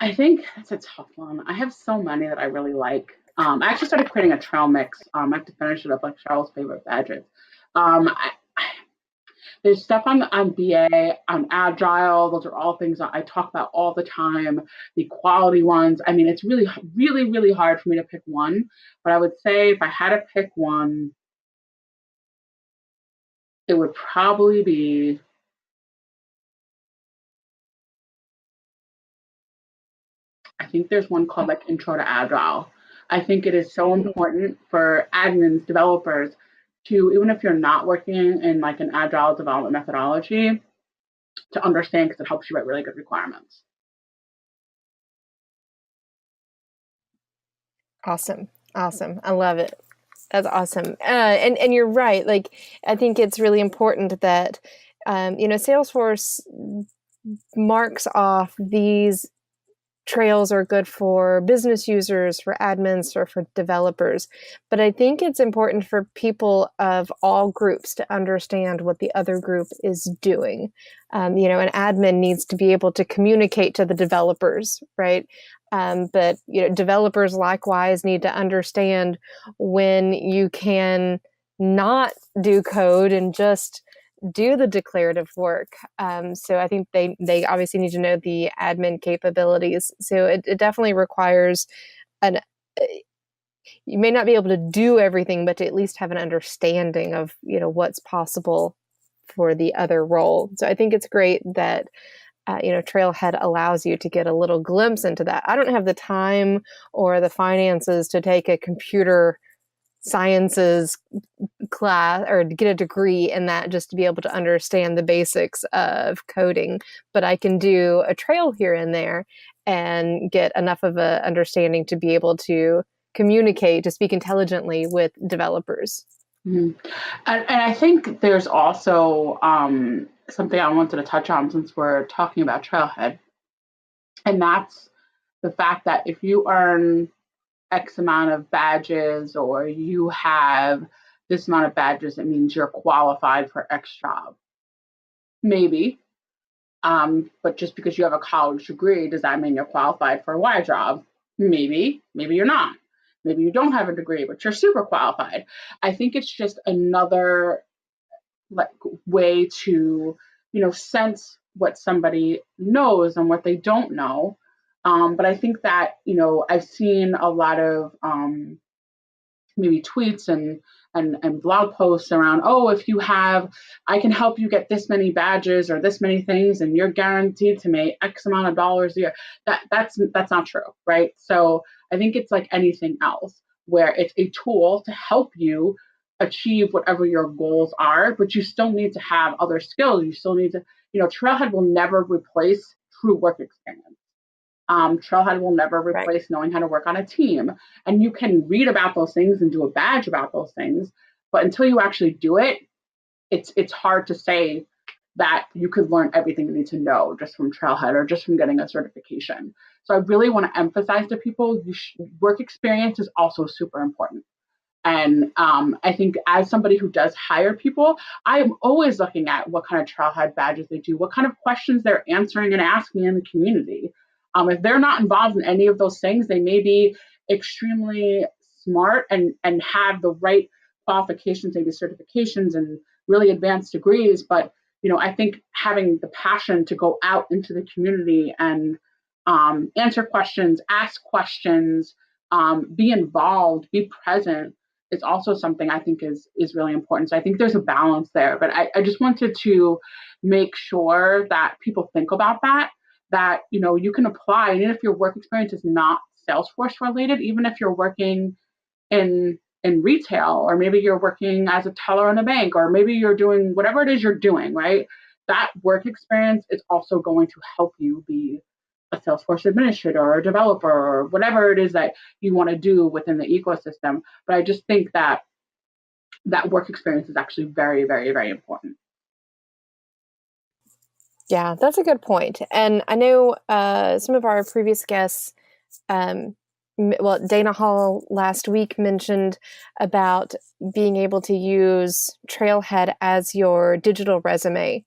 I think that's a tough one. I have so many that I really like. I actually started creating a trail mix. I have to finish it up, like Cheryl's favorite badges. There's stuff on BA, on Agile. Those are all things that I talk about all the time. The quality ones. I mean, it's really, really, really hard for me to pick one. But I would say if I had to pick one, it would probably be... I think there's one called like Intro to Agile. I think it is so important for admins, developers, to, even if you're not working in like an Agile development methodology, to understand, because it helps you write really good requirements. Awesome. I love it. That's awesome. And you're right. Like, I think it's really important that, Salesforce marks off these trails are good for business users, for admins, or for developers. But I think it's important for people of all groups to understand what the other group is doing. An admin needs to be able to communicate to the developers, right? But developers likewise need to understand when you can not do code and just do the declarative work. So I think they obviously need to know the admin capabilities. So it definitely requires you may not be able to do everything, but to at least have an understanding of, what's possible for the other role. So I think it's great that, Trailhead allows you to get a little glimpse into that. I don't have the time or the finances to take a computer sciences class or get a degree in that just to be able to understand the basics of coding, but I can do a trail here and there and get enough of an understanding to be able to communicate, to speak intelligently with developers. And I think there's also something I wanted to touch on since we're talking about Trailhead, and that's the fact that if you earn X amount of badges, or you have this amount of badges, it means you're qualified for X job. Maybe. But just because you have a college degree, does that mean you're qualified for a Y job? Maybe. Maybe you're not. Maybe you don't have a degree, but you're super qualified. I think it's just another way to, sense what somebody knows and what they don't know. But I think that, I've seen a lot of maybe tweets and blog posts around, oh, if you have, I can help you get this many badges or this many things, and you're guaranteed to make X amount of dollars a year. That's not true, right? So I think it's like anything else, where it's a tool to help you achieve whatever your goals are, but you still need to have other skills. You still need to, Trailhead will never replace true work experience. Trailhead will never replace knowing how to work on a team. And you can read about those things and do a badge about those things, But until you actually do it, it's hard to say that you could learn everything you need to know just from Trailhead or just from getting a certification. So I really want to emphasize to people, work experience is also super important. And I think as somebody who does hire people, I'm always looking at what kind of Trailhead badges they do, what kind of questions they're answering and asking in the community. If they're not involved in any of those things, they may be extremely smart and have the right qualifications, maybe certifications and really advanced degrees. But I think having the passion to go out into the community and answer questions, ask questions, be involved, be present is also something I think is really important. So I think there's a balance there. But I just wanted to make sure that people think about that you can apply, even if your work experience is not Salesforce related, even if you're working in retail, or maybe you're working as a teller in a bank, or maybe you're doing whatever it is you're doing, right? That work experience is also going to help you be a Salesforce administrator or a developer or whatever it is that you want to do within the ecosystem. But I just think that work experience is actually very, very, very important. Yeah, that's a good point. And I know some of our previous guests, Dana Hall last week mentioned about being able to use Trailhead as your digital resume.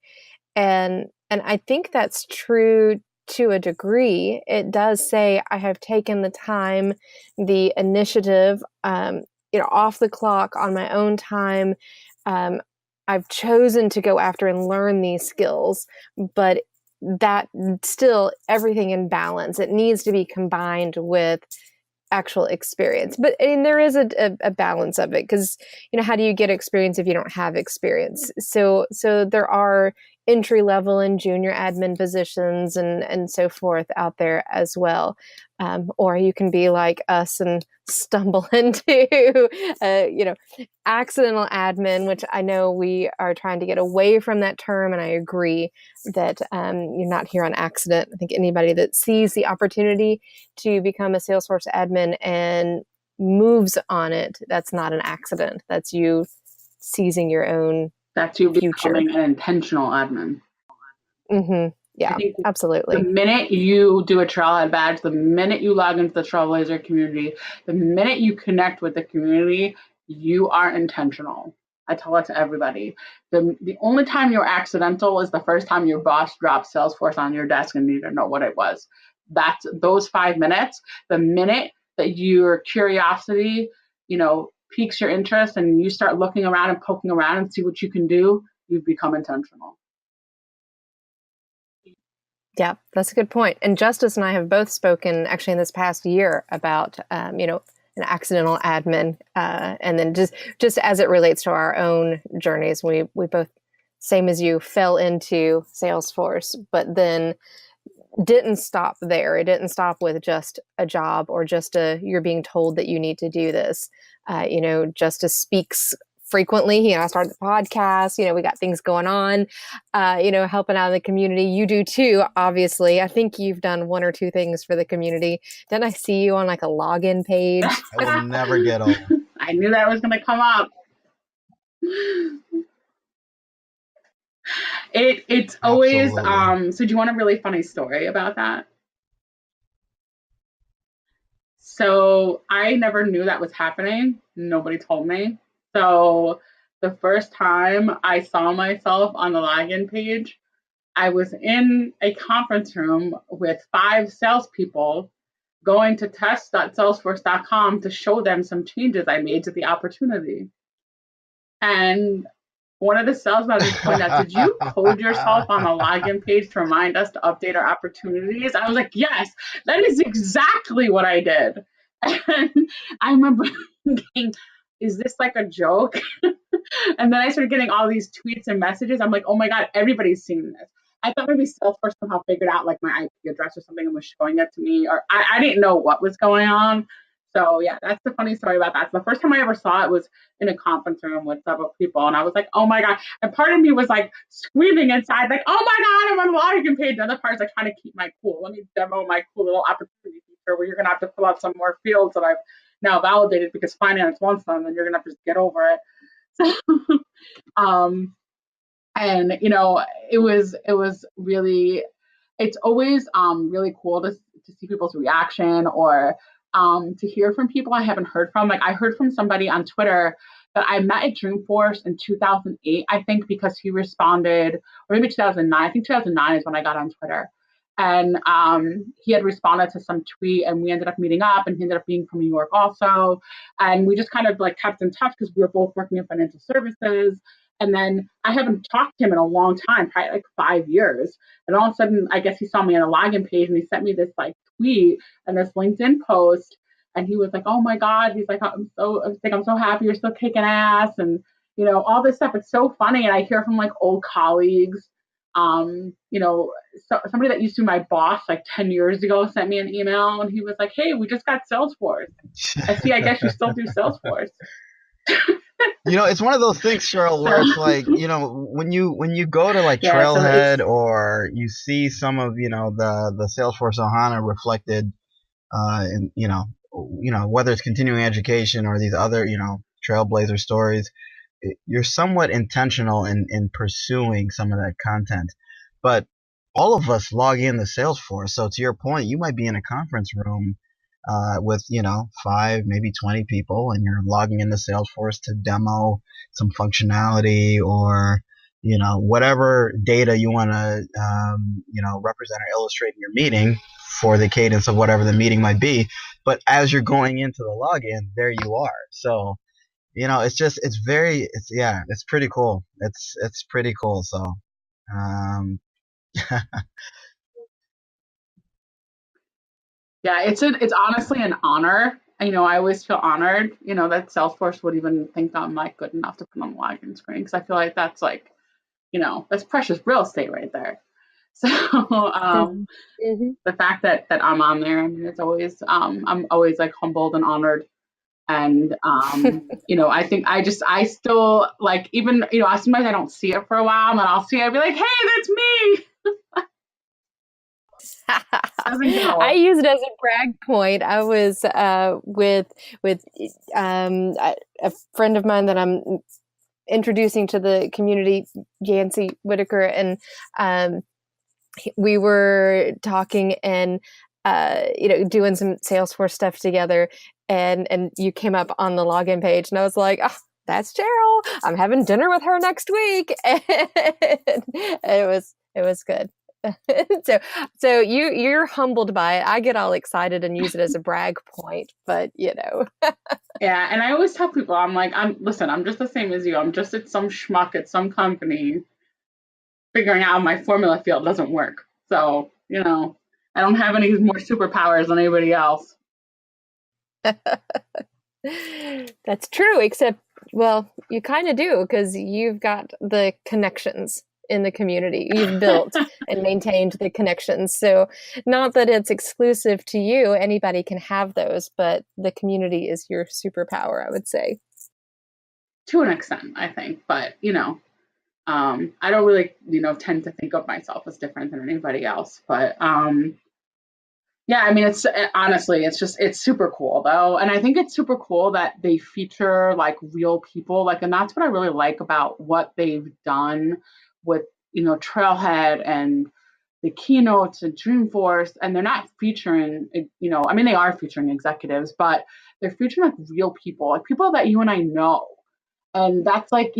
And I think that's true to a degree. It does say I have taken the time, the initiative, off the clock on my own time. I've chosen to go after and learn these skills, but that still everything in balance. It needs to be combined with actual experience. But there is a balance of it, because how do you get experience if you don't have experience? So there are entry level and junior admin positions and so forth out there as well. Or you can be like us and stumble into accidental admin, which I know we are trying to get away from that term, and I agree that you're not here on accident. I think anybody that sees the opportunity to become a Salesforce admin and moves on it, that's not an accident. That's you seizing your own That's you future. becoming an intentional admin. Mm-hmm. Yeah, absolutely. The minute you do a Trailhead badge, the minute you log into the Trailblazer community, the minute you connect with the community, you are intentional. I tell that to everybody. The only time you're accidental is the first time your boss drops Salesforce on your desk and you didn't know what it was. That's those 5 minutes. The minute that your curiosity, piques your interest and you start looking around and poking around and see what you can do, you've become intentional. Yeah, that's a good point. And Justice and I have both spoken actually in this past year about, an accidental admin, and then just as it relates to our own journeys, we both, same as you, fell into Salesforce, but then didn't stop there. It didn't stop with just a job or just you're being told that you need to do this. Justice speaks frequently. I started the podcast, we got things going on, helping out in the community. You do too, obviously. I think you've done 1 or 2 things for the community. Didn't I see you on like a login page? I will never get old. I knew that was going to come up. It's always, so do you want a really funny story about that? So I never knew that was happening. Nobody told me. So the first time I saw myself on the login page, I was in a conference room with 5 salespeople going to test.salesforce.com to show them some changes I made to the opportunity. And one of the sales managers pointed out, did you code yourself on the login page to remind us to update our opportunities? I was like, yes, that is exactly what I did. And I remember thinking, is this like a joke? And then I started getting all these tweets and messages. I'm like, oh my God, everybody's seeing this. I thought maybe Salesforce somehow figured out like my IP address or something and was showing it to me, or I didn't know what was going on. So yeah, that's the funny story about that. So the first time I ever saw it was in a conference room with several people, and I was like, oh my God. And part of me was like screaming inside, like, oh my God, I'm on the login page. The other part is like trying to keep my cool. Let me demo my cool little opportunity feature where you're gonna have to fill out some more fields that I've now validated because finance wants them, and you're gonna have to just get over it. um, and it was really, it's always really cool to see people's reaction, or to hear from people I haven't heard from. Like, I heard from somebody on Twitter that I met at Dreamforce in 2008, I think, because he responded, or maybe 2009. I think 2009 is when I got on Twitter. And he had responded to some tweet, and we ended up meeting up, and he ended up being from New York also. And we just kind of like kept in touch because we were both working in financial services. And then I haven't talked to him in a long time, probably like 5 years. And all of a sudden, I guess he saw me on a login page, and he sent me this like tweet and this LinkedIn post. And he was like, "Oh my God," he's like, "I'm so happy you're still kicking ass," and all this stuff. It's so funny, and I hear from like old colleagues. Somebody that used to be my boss like 10 years ago sent me an email, and he was like, "Hey, we just got Salesforce. I see. I guess you still do Salesforce." It's one of those things, Cheryl, where it's like, when you go to like Trailhead, or you see some of, the Salesforce Ohana reflected, in, whether it's continuing education or these other, Trailblazer stories, you're somewhat intentional in pursuing some of that content. But all of us log in to Salesforce. So to your point, you might be in a conference room with 5, maybe 20 people, and you're logging into Salesforce to demo some functionality, or whatever data you want to represent or illustrate in your meeting for the cadence of whatever the meeting might be. But as you're going into the login, there you are. So it's pretty cool. It's pretty cool. So Yeah, it's honestly an honor. I always feel honored, that Salesforce would even think I'm like good enough to put on the login screen, because I feel like that's like, that's precious real estate right there. So the fact that I'm on there, I mean, it's always I'm always like humbled and honored. And I think I still like, even sometimes I don't see it for a while, and then I'll see it, I'll be like, "Hey, that's me." I use it as a brag point. I was with a friend of mine that I'm introducing to the community, Yancey Whitaker, and we were talking and doing some Salesforce stuff together, and you came up on the login page, and I was like, "Oh, that's Cheryl. I'm having dinner with her next week." And it was good. So you're humbled by it. I get all excited and use it as a brag point, but Yeah, and I always tell people, I'm like, listen, I'm just the same as you. I'm just at some schmuck at some company figuring out my formula field doesn't work. So, I don't have any more superpowers than anybody else. That's true, except, well, you kind of do, because you've got the connections in the community. You've built and maintained the connections. So not that it's exclusive to you, anybody can have those, but the community is your superpower, I would say. To an extent, I think. But, I don't really, tend to think of myself as different than anybody else. But yeah, I mean, it's honestly, it's super cool though. And I think it's super cool that they feature like real people. Like, and that's what I really like about what they've done with, Trailhead and the keynotes and Dreamforce. And they're not featuring, I mean, they are featuring executives, but they're featuring like real people, like people that you and I know. And that's like,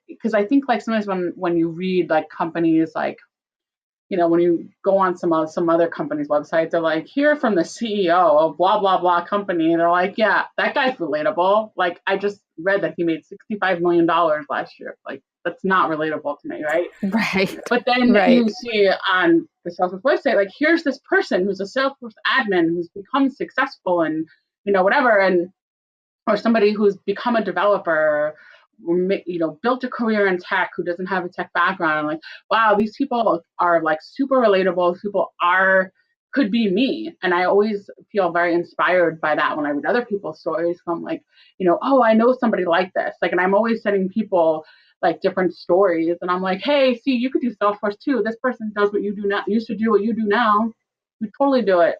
because I think like sometimes when you read like companies, like, when you go on some other company's website, they're like, "Hear from the CEO of blah, blah, blah company." And they're like, "Yeah, that guy's relatable. Like, I just read that he made $65 million last year. Like, that's not relatable to me, right?" Right. But then you see on the Salesforce website, like, here's this person who's a Salesforce admin who's become successful and, whatever. And, or somebody who's become a developer, built a career in tech, who doesn't have a tech background. I'm like, wow, these people are like super relatable. People could be me. And I always feel very inspired by that when I read other people's stories. So I'm like, oh, I know somebody like this. Like, and I'm always sending people like different stories. And I'm like, hey, see, you could do Salesforce too. This person does what you do now, used to do what you do now. You totally do it.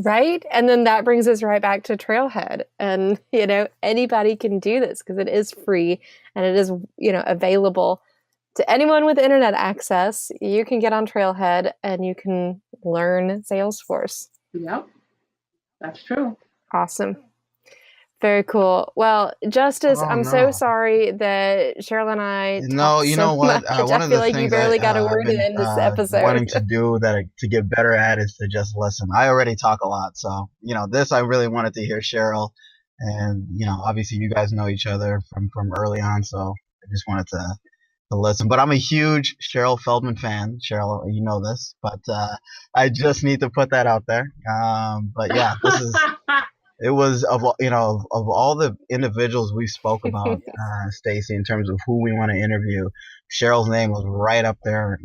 Right. And then that brings us right back to Trailhead. And, anybody can do this because it is free and it is, available to anyone with internet access. You can get on Trailhead and you can learn Salesforce. Yep, that's true. Awesome. Very cool. Well, Justice, Oh I'm so no. sorry that Cheryl and I No, talked you so know much. what? I One of feel the like you things barely got a I've word been in this episode. wanting to do to get better at is to just listen. I already talk a lot, so this I really wanted to hear Cheryl, and obviously you guys know each other from early on, so I just wanted to listen. But I'm a huge Cheryl Feldman fan. Cheryl, you know this, but I just need to put that out there. But yeah, it was of all the individuals we spoke about, Stacy, in terms of who we want to interview, Cheryl's name was right up there,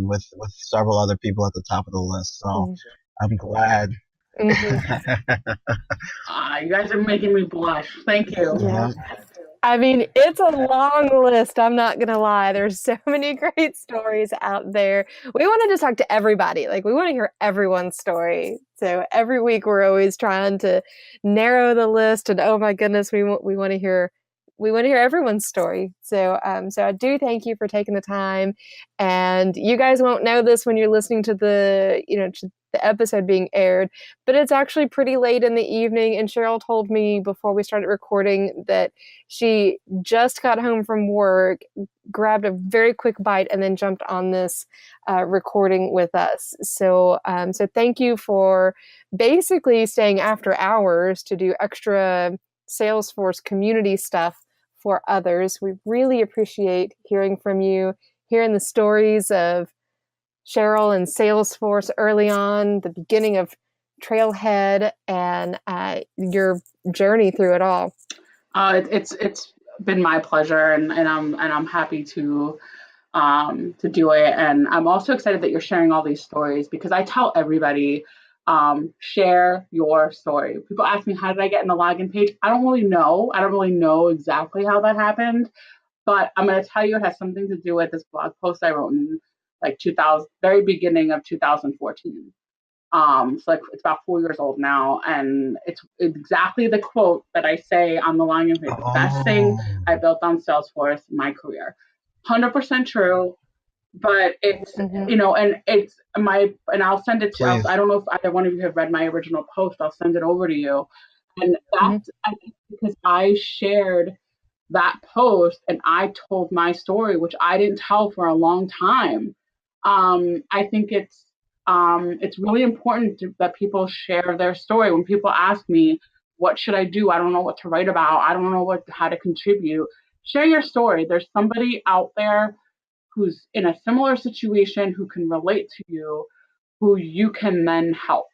with several other people at the top of the list. So I'm glad. Mm-hmm. You guys are making me blush. Thank you. Yeah. I mean, it's a long list. I'm not going to lie. There's so many great stories out there. We wanted to talk to everybody. Like, we want to hear everyone's story. So every week we're always trying to narrow the list. And oh my goodness, we want to hear everyone's story. So I do thank you for taking the time. And you guys won't know this when you're listening to to the episode being aired, but it's actually pretty late in the evening. And Cheryl told me before we started recording that she just got home from work, grabbed a very quick bite, and then jumped on this recording with us. So thank you for basically staying after hours to do extra Salesforce community stuff for others. We really appreciate hearing from you, hearing the stories of Cheryl and Salesforce early on, the beginning of Trailhead, and your journey through it all. It's been my pleasure, and I'm happy to do it. And I'm also excited that you're sharing all these stories, because I tell everybody, share your story. People ask me, how did I get in the login page? I don't really know. I don't really know exactly how that happened, but I'm going to tell you it has something to do with this blog post I wrote in like 2000, very beginning of 2014. So it's about 4 years old now, and it's exactly the quote that I say on the line. The best thing I built on Salesforce, my career, 100% true. But it's and it's and I'll send it to. I don't know if either one of you have read my original post. I'll send it over to you, and that's I think because I shared that post and I told my story, which I didn't tell for a long time. I think it's really important that people share their story. When people ask me, what should I do? I don't know what to write about. I don't know how to contribute. Share your story. There's somebody out there who's in a similar situation who can relate to you, who you can then help.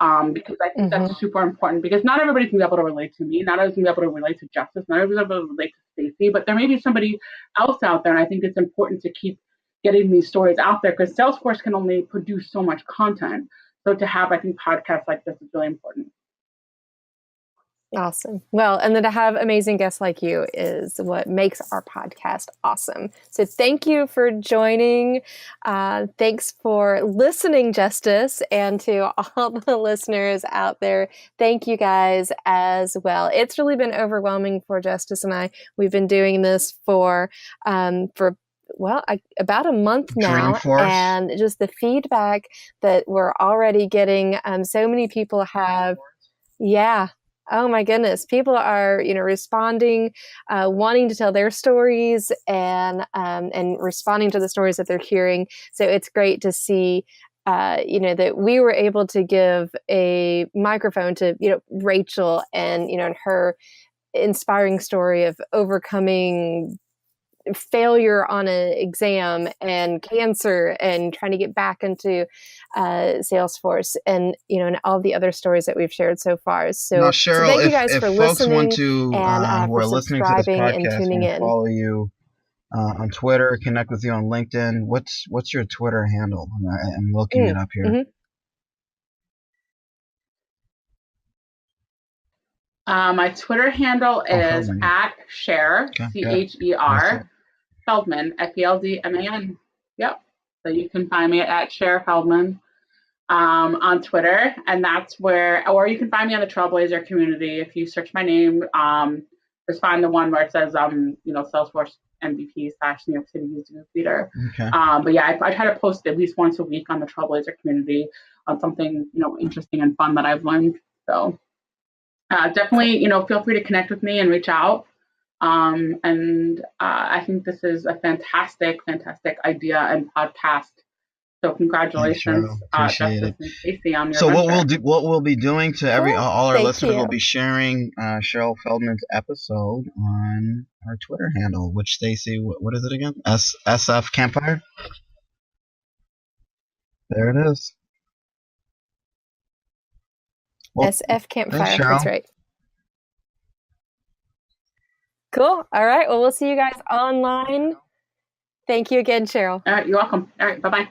Because I think that's super important, because not everybody can be able to relate to me. Not everybody can be able to relate to Justice. Not everybody can be able to relate to Stacey, but there may be somebody else out there. And I think it's important to keep getting these stories out there, because Salesforce can only produce so much content. So to have, I think, podcasts like this is really important. Awesome. Well, and then to have amazing guests like you is what makes our podcast awesome. So thank you for joining. Thanks for listening, Justice, and to all the listeners out there. Thank you guys as well. It's really been overwhelming for Justice and I. We've been doing this for about a month now, and just the feedback that we're already getting. So many people have, yeah. Oh my goodness. People are, responding, wanting to tell their stories and responding to the stories that they're hearing. So it's great to see, that we were able to give a microphone to, Rachel and, and her inspiring story of overcoming failure on an exam and cancer and trying to get back into Salesforce, and and all the other stories that we've shared so far. So, now, Cheryl, so thank you guys for folks listening want to, and who for are listening to this subscribing and podcast, tuning in. Follow you on Twitter, connect with you on LinkedIn. What's your Twitter handle? I'm looking it up here. My Twitter handle is at Cher, CHER, Feldman, FELDMAN. Yep. So you can find me at Cher Feldman. on Twitter, and that's where, or you can find me on the Trailblazer community. If you search my name, just find the one where it says, Salesforce MVP / New York City User Leader. Okay. But yeah, I try to post at least once a week on the Trailblazer community on something, interesting and fun that I've learned. So definitely, feel free to connect with me and reach out. And I think this is a fantastic idea and podcast. So congratulations, Thanks, Justice and Stacey, on your So venture. what we'll be doing to all our listeners, you. will be sharing Cheryl Feldman's episode on our Twitter handle. Which, Stacey, what is it again? SF Campfire. There it is. Well, SF Campfire. thanks, Cheryl. That's right. Cool. All right. Well, we'll see you guys online. Thank you again, Cheryl. All right, you're welcome. All right, bye-bye.